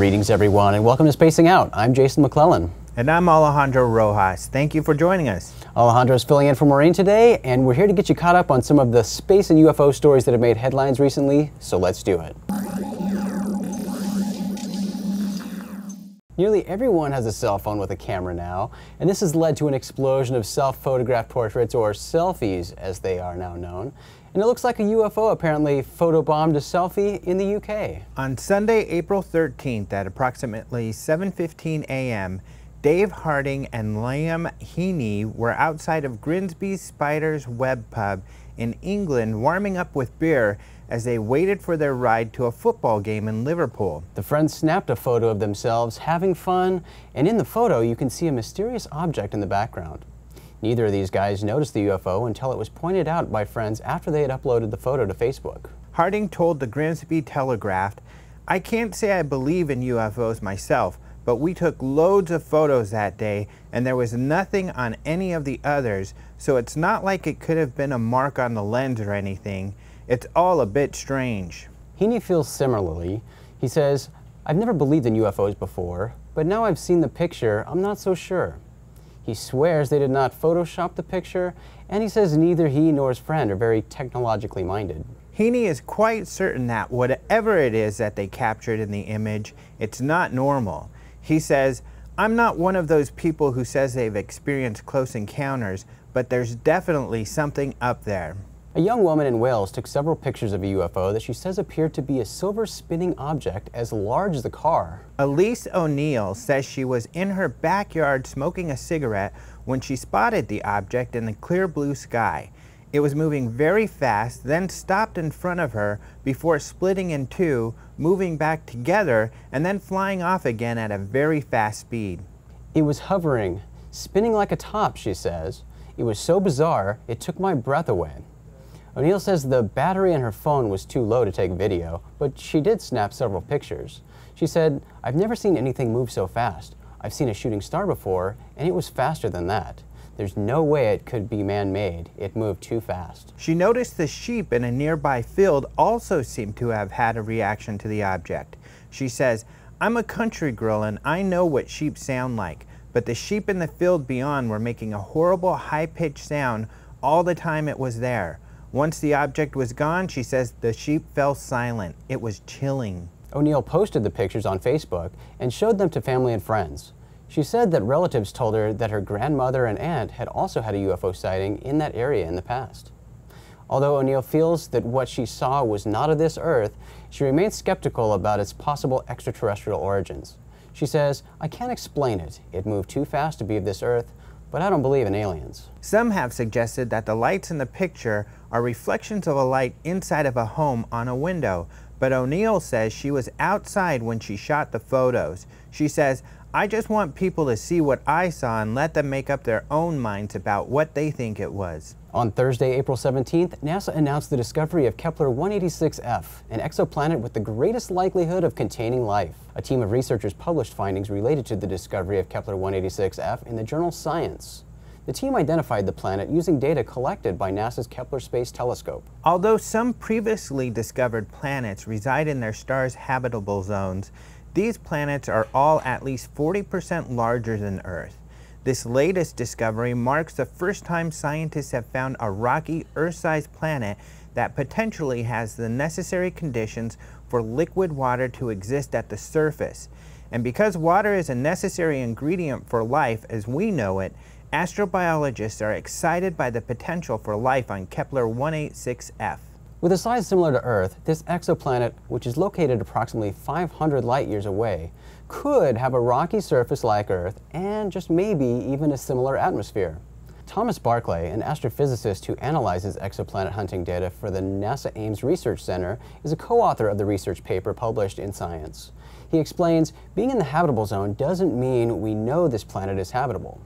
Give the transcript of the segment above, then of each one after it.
Greetings everyone and welcome to Spacing Out. I'm Jason McClellan. And I'm Alejandro Rojas. Thank you for joining us. Alejandro is filling in for Maureen today, and we're here to get you caught up on some of the space and UFO stories that have made headlines recently, so let's do it. Nearly everyone has a cell phone with a camera now, and this has led to an explosion of self-photographed portraits, or selfies as they are now known. And it looks like a UFO apparently photobombed a selfie in the UK. On Sunday, April 13th at approximately 7:15 a.m., Dave Harding and Liam Heaney were outside of Grimsby Spider's Web Pub in England warming up with beer as they waited for their ride to a football game in Liverpool. The friends snapped a photo of themselves having fun, and in the photo you can see a mysterious object in the background. Neither of these guys noticed the UFO until it was pointed out by friends after they had uploaded the photo to Facebook. Harding told the Grimsby Telegraph, "I can't say I believe in UFOs myself, but we took loads of photos that day and there was nothing on any of the others, so it's not like it could have been a mark on the lens or anything. It's all a bit strange." Heaney feels similarly. He says, "I've never believed in UFOs before, but now I've seen the picture, I'm not so sure." He swears they did not Photoshop the picture, and he says neither he nor his friend are very technologically minded. Heaney is quite certain that whatever it is that they captured in the image, it's not normal. He says, "I'm not one of those people who says they've experienced close encounters, but there's definitely something up there." A young woman in Wales took several pictures of a UFO that she says appeared to be a silver spinning object as large as the car. Elise O'Neill says she was in her backyard smoking a cigarette when she spotted the object in the clear blue sky. It was moving very fast, then stopped in front of her before splitting in two, moving back together, and then flying off again at a very fast speed. It was hovering, spinning like a top, she says. It was so bizarre, it took my breath away. O'Neill says the battery in her phone was too low to take video, but she did snap several pictures. She said, "I've never seen anything move so fast. I've seen a shooting star before, and it was faster than that. There's no way it could be man-made. It moved too fast." She noticed the sheep in a nearby field also seemed to have had a reaction to the object. She says, "I'm a country girl and I know what sheep sound like, but the sheep in the field beyond were making a horrible high-pitched sound all the time it was there. Once the object was gone," she says, "the sheep fell silent. It was chilling." O'Neill posted the pictures on Facebook and showed them to family and friends. She said that relatives told her that her grandmother and aunt had also had a UFO sighting in that area in the past. Although O'Neill feels that what she saw was not of this earth, she remains skeptical about its possible extraterrestrial origins. She says, "I can't explain it. It moved too fast to be of this earth, but I don't believe in aliens." Some have suggested that the lights in the picture are reflections of a light inside of a home on a window, but O'Neill says she was outside when she shot the photos. She says, "I just want people to see what I saw and let them make up their own minds about what they think it was." On Thursday, April 17th, NASA announced the discovery of Kepler 186f, an exoplanet with the greatest likelihood of containing life. A team of researchers published findings related to the discovery of Kepler 186f in the journal Science. The team identified the planet using data collected by NASA's Kepler Space Telescope. Although some previously discovered planets reside in their star's habitable zones, these planets are all at least 40% larger than Earth. This latest discovery marks the first time scientists have found a rocky, Earth-sized planet that potentially has the necessary conditions for liquid water to exist at the surface. And because water is a necessary ingredient for life as we know it, astrobiologists are excited by the potential for life on Kepler 186f. With a size similar to Earth, this exoplanet, which is located approximately 500 light years away, could have a rocky surface like Earth and just maybe even a similar atmosphere. Thomas Barclay, an astrophysicist who analyzes exoplanet hunting data for the NASA Ames Research Center, is a co-author of the research paper published in Science. He explains, being in the habitable zone doesn't mean we know this planet is habitable.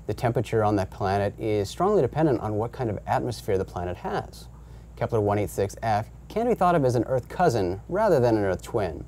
The temperature on that planet is strongly dependent on what kind of atmosphere the planet has. Kepler 186f can be thought of as an Earth cousin rather than an Earth twin.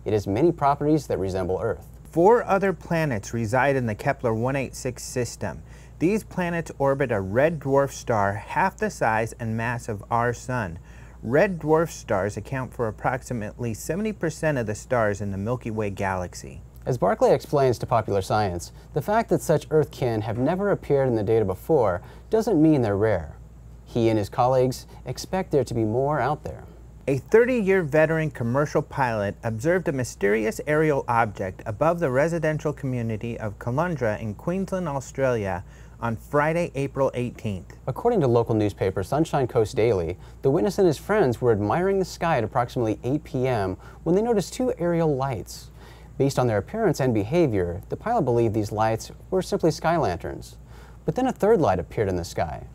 It has many properties that resemble Earth. 4 other planets reside in the Kepler 186 system. These planets orbit a red dwarf star half the size and mass of our Sun. red dwarf stars account for approximately 70% of the stars in the Milky Way galaxy. As Barclay explains to Popular Science, the fact that such Earth-kin have never appeared in the data before doesn't mean they're rare. He and his colleagues expect there to be more out there. A 30-year veteran commercial pilot observed a mysterious aerial object above the residential community of Caloundra in Queensland, Australia on Friday, April 18th. According to local newspaper Sunshine Coast Daily, the witness and his friends were admiring the sky at approximately 8 p.m. when they noticed two aerial lights. Based on their appearance and behavior, the pilot believed these lights were simply sky lanterns. But then a third light appeared in the sky.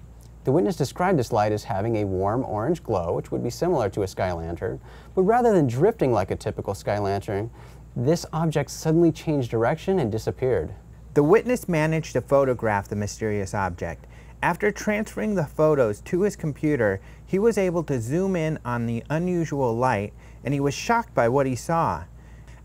The witness described this light as having a warm orange glow, which would be similar to a sky lantern, but rather than drifting like a typical sky lantern, this object suddenly changed direction and disappeared. The witness managed to photograph the mysterious object. After transferring the photos to his computer, he was able to zoom in on the unusual light, and he was shocked by what he saw.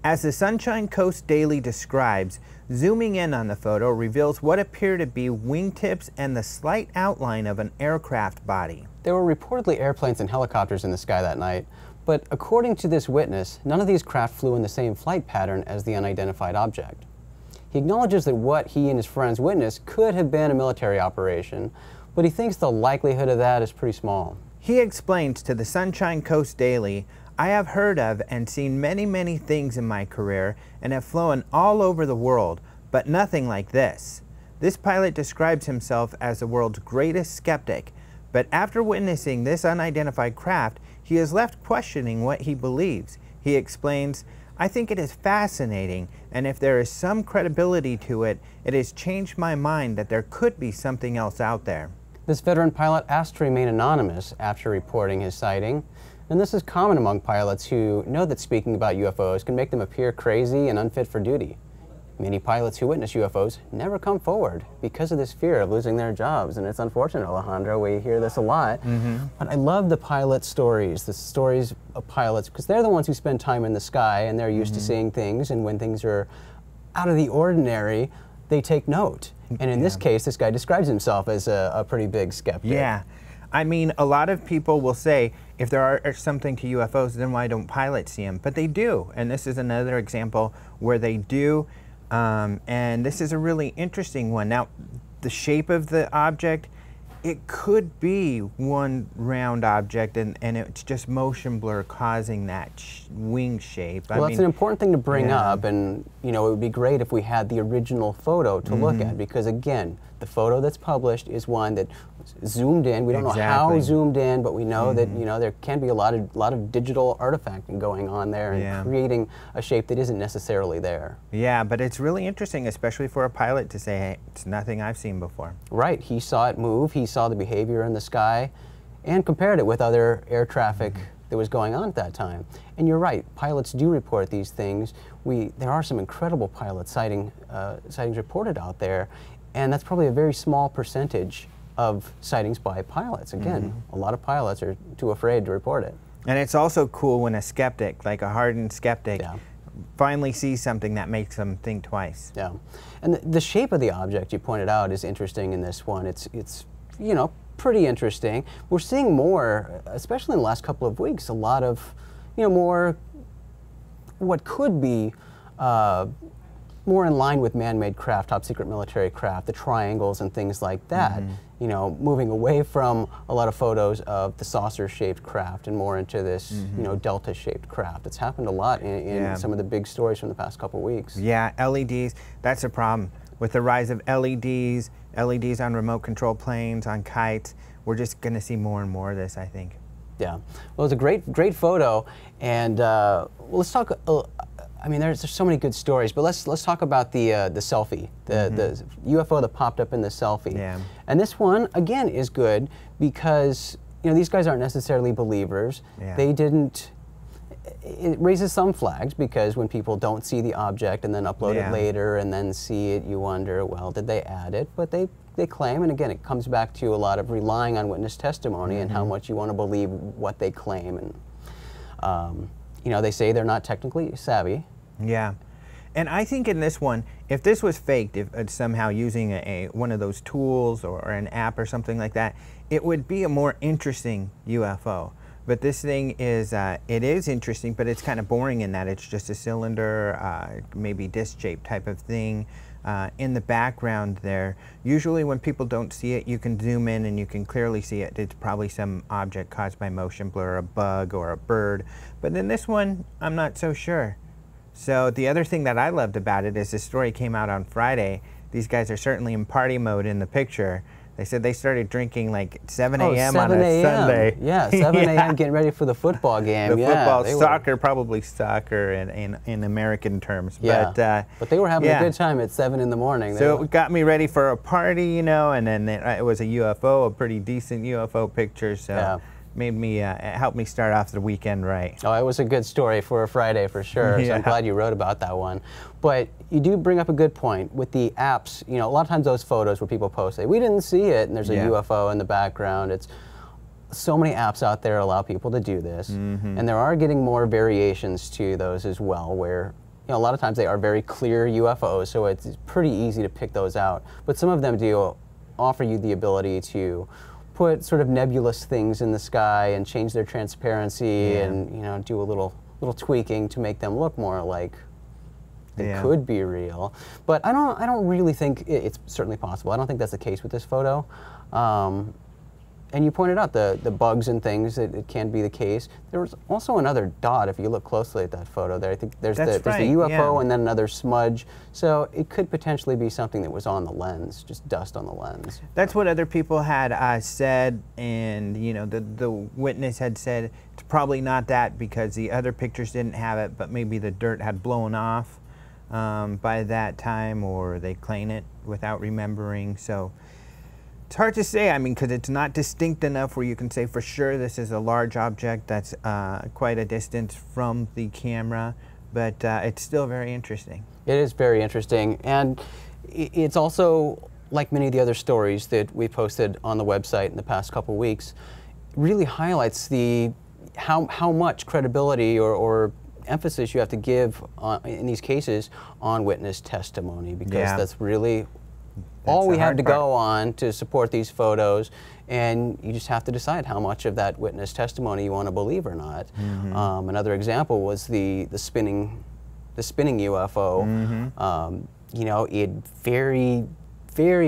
As the Sunshine Coast Daily describes, zooming in on the photo reveals what appear to be wingtips and the slight outline of an aircraft body. There were reportedly airplanes and helicopters in the sky that night, but according to this witness, none of these craft flew in the same flight pattern as the unidentified object. He acknowledges that what he and his friends witnessed could have been a military operation, but he thinks the likelihood of that is pretty small. He explains to the Sunshine Coast Daily, "I have heard of and seen many things in my career and have flown all over the world, but nothing like this." This pilot describes himself as the world's greatest skeptic, but after witnessing this unidentified craft, he is left questioning what he believes. He explains, "I think it is fascinating, and if there is some credibility to it, it has changed my mind that there could be something else out there." This veteran pilot asked to remain anonymous after reporting his sighting, and this is common among pilots who know that speaking about UFOs can make them appear crazy and unfit for duty. Many pilots who witness UFOs never come forward because of this fear of losing their jobs, and it's unfortunate, Alejandro. We hear this a lot. But I love the pilot stories, the stories of pilots, because they're the ones who spend time in the sky and they're used to seeing things, and when things are out of the ordinary, they take note. And in this case, this guy describes himself as a pretty big skeptic. Yeah. I mean, a lot of people will say, if there are something to UFOs, then why don't pilots see them? But they do, and this is another example where they do, and this is a really interesting one. Now, the shape of the object, it could be one round object, and it's just motion blur causing that wing shape. Well, that's an important thing to bring up, and you know, it would be great if we had the original photo to look at, because again, the photo that's published is one that zoomed in. We don't know how zoomed in, but we know that there can be a lot of digital artifacting going on there and creating a shape that isn't necessarily there. Yeah, but it's really interesting, especially for a pilot to say, hey, it's nothing I've seen before. Right. He saw it move. He saw the behavior in the sky and compared it with other air traffic that was going on at that time. And you're right, pilots do report these things. There are some incredible pilot sightings reported out there, and that's probably a very small percentage of sightings by pilots. Again, a lot of pilots are too afraid to report it. And it's also cool when a skeptic, like a hardened skeptic, finally sees something that makes them think twice. Yeah, and the shape of the object you pointed out is interesting in this one. It's you know, pretty interesting. We're seeing more, especially in the last couple of weeks, a lot of, you know, more what could be more in line with man-made craft, top secret military craft, the triangles and things like that. You know, moving away from a lot of photos of the saucer-shaped craft and more into this, you know, delta-shaped craft. It's happened a lot in some of the big stories from the past couple of weeks. Yeah, LEDs, that's a problem. With the rise of LEDs on remote control planes, on kites, we're just going to see more and more of this, I think. Yeah, well, it's a great photo, and well, let's talk. I mean, there's so many good stories, but let's talk about the selfie, the UFO that popped up in the selfie. Yeah. And this one again is good because, you know, these guys aren't necessarily believers. Yeah. They didn't. It raises some flags because when people don't see the object and then upload it later and then see it, you wonder, well, did they add it? But they claim, and again, it comes back to a lot of relying on witness testimony and how much you want to believe what they claim. And you know, they say they're not technically savvy. Yeah, and I think in this one, if this was faked, if somehow using one of those tools or an app or something like that, it would be a more interesting UFO. But this thing is, it is interesting, but it's kind of boring in that it's just a cylinder, maybe disc-shaped type of thing. In the background there, usually when people don't see it, you can zoom in and you can clearly see it. It's probably some object caused by motion blur, a bug or a bird. But in this one, I'm not so sure. So the other thing that I loved about it is the story came out on Friday. These guys are certainly in party mode in the picture. They said they started drinking like 7 a.m. on a Sunday. Yeah, 7 a.m. getting ready for the football game. The football, soccer, probably soccer in American terms. Yeah. But they were having a good time at 7 in the morning. So it got me ready for a party, you know, and then it was a UFO, a pretty decent UFO picture. So made me, it helped me start off the weekend right. Oh, it was a good story for a Friday for sure. So I'm glad you wrote about that one. But you do bring up a good point with the apps. You know, a lot of times those photos where people post, say, we didn't see it, and there's a UFO in the background. It's so many apps out there allow people to do this, and there are getting more variations to those as well, where a lot of times they are very clear UFOs, so it's pretty easy to pick those out. But some of them do offer you the ability to put sort of nebulous things in the sky and change their transparency and do a little tweaking to make them look more like they could be real. But I don't really think it's certainly possible. I don't think that's the case with this photo. And you pointed out the bugs and things, it can be the case. There was also another dot, if you look closely at that photo there. I think there's the UFO and then another smudge. So it could potentially be something that was on the lens, just dust on the lens. That's what other people had said, and you know, the witness had said it's probably not that because the other pictures didn't have it, but maybe the dirt had blown off by that time, or they clean it without remembering. So it's hard to say, I mean, because it's not distinct enough where you can say for sure this is a large object that's quite a distance from the camera, but it's still very interesting. It is very interesting, and it's also, like many of the other stories that we posted on the website in the past couple weeks, really highlights how much credibility or emphasis you have to give in these cases on witness testimony, because that's really all we have to go on to support these photos, and you just have to decide how much of that witness testimony you want to believe or not. Another example was the spinning UFO. You know, it very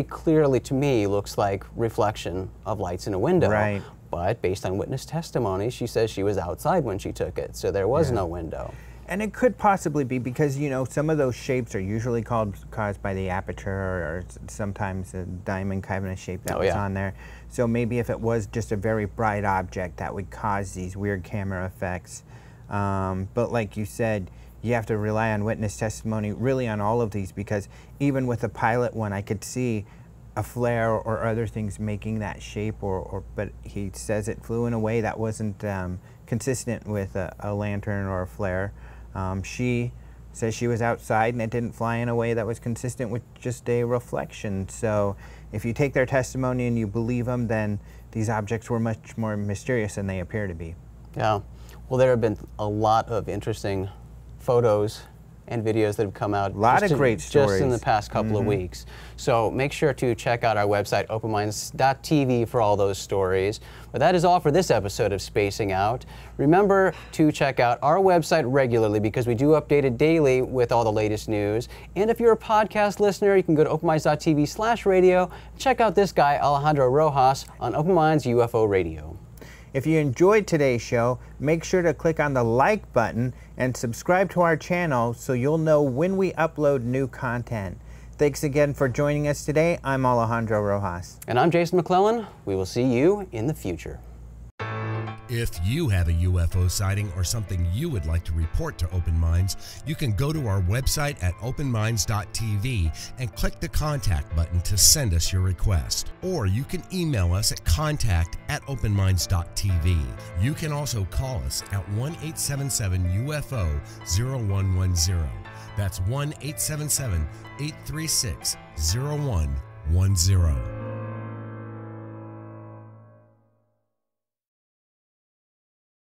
clearly to me looks like reflection of lights in a window. Right. But based on witness testimony, she says she was outside when she took it, so there was no window. And it could possibly be because, you know, some of those shapes are usually caused by the aperture, or sometimes a diamond kind of shape that was on there. So maybe if it was just a very bright object, that would cause these weird camera effects. But like you said, you have to rely on witness testimony really on all of these, because even with the pilot one, I could see a flare or other things making that shape, but he says it flew in a way that wasn't consistent with a lantern or a flare. She says she was outside and it didn't fly in a way that was consistent with just a reflection. So if you take their testimony and you believe them, then these objects were much more mysterious than they appear to be. Yeah. Well, there have been a lot of interesting photos and videos that have come out. A lot of great stories. Just in the past couple of weeks. So make sure to check out our website, openminds.tv, for all those stories. But that is all for this episode of Spacing Out. Remember to check out our website regularly, because we do update it daily with all the latest news. And if you're a podcast listener, you can go to openminds.tv/radio and check out this guy, Alejandro Rojas, on Open Minds UFO Radio. If you enjoyed today's show, make sure to click on the like button and subscribe to our channel so you'll know when we upload new content. Thanks again for joining us today. I'm Alejandro Rojas. And I'm Jason McClellan. We will see you in the future. If you have a UFO sighting or something you would like to report to Open Minds, you can go to our website at openminds.tv and click the contact button to send us your request. Or you can email us at contact@openminds.tv. You can also call us at 1-877-UFO-0110. That's 1-877-836-0110.